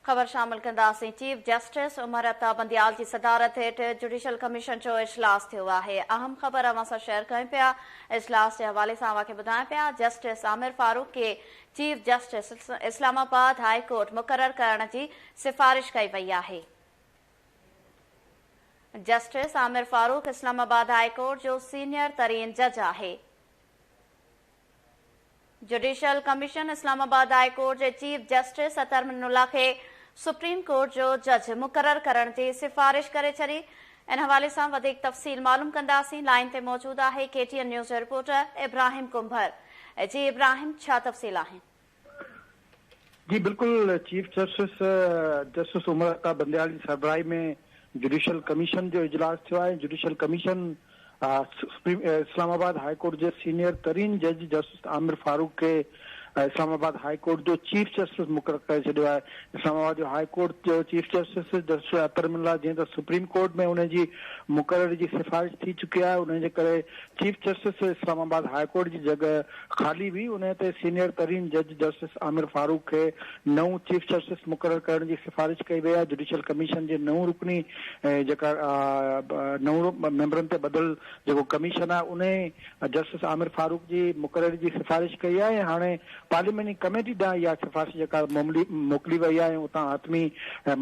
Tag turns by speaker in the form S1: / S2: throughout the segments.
S1: ख़बर शामिल कंदासीं। चीफ जस्टिस उमर अता बंदियाल जी सदारत हेठि जुडिशल कमीशन जो इजलास थियो आहे। अहम ख़बर अवां सां शेयर कयूं पिया। इजलास जे हवाले सां अवांखे ॿुधायूं पिया जस्टिस आमिर फारूक खे chief justice Islamabad high court मुक़रर करण जी सिफ़ारिश कई वई आहे। Justice Aamir Farooq Islamabad high court जो सीनियर तरीन जज आहे। Judicial commission Islamabad high court जे चीफ जस्टिस अतर मिनुल्लाह खे सुप्रीम कोर्ट जो जज मुक़रर करण जी सिफ़ारिश करे छॾी। इन हवाले सां वधीक तफ़सील मालूम कंदासीं। लाइन ते मौजूद आहे KTN न्यूज़ जो रिपोर्टर इब्राहिम कुंभर। जी इब्राहिम, छा तफ़सील आहिनि?
S2: जी बिल्कुल, चीफ जस्टिस उमर अता बंदियाल जी सरबराही में जुडिशल कमीशन जो इजलास थियो आहे। Judicial commission Islamabad high court जे सीनियर तरीन जज जस्टिस आमिर फारूक के इस्लामाबाद हाई कोर्ट जो चीफ जस्टिस मुक़रर करे छॾियो आहे। इस्लामाबाद जो हाई कोर्ट जो chief justice justice Athar Minallah जीअं त सुप्रीम कोर्ट में उनजी मुक़रर जी सिफ़ारिश थी चुकी आहे। उनजे करे chief justice Islamabad high court जी जगह ख़ाली हुई। उन ते सीनियर तरीन जज जस्टिस आमिर फारूक खे नओं चीफ जस्टिस मुक़रर करण जी सिफ़ारिश कई वई आहे। जुडिशल कमीशन जे नओं रुकनी जेका नओं मेंबरनि ते ॿधल जेको कमीशन आहे उन जस्टिस आमिर फारूक जी मुक़ररी जी सिफ़ारिश कई आहे। हाणे पार्लियामेंटी कमेटी ॾांहुं इहा सिफ़ारिश जेका मोकिली वई आहे उतां हतमी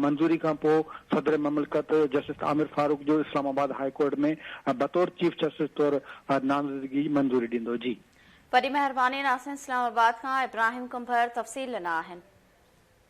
S2: मंज़ूरी खां पोइ सदर ममलिकत जस्टिस आमिर फारूक जो इस्लामाबाद हाई कोर्ट में बतौर चीफ जस्टिस तौर नामज़दगी मंज़ूरी ॾींदो। जी
S1: वॾी महिरबानी नासिन। इस्लामाबाद खां इब्राहिम कुंभर तफ़सील ॾिना आहिनि।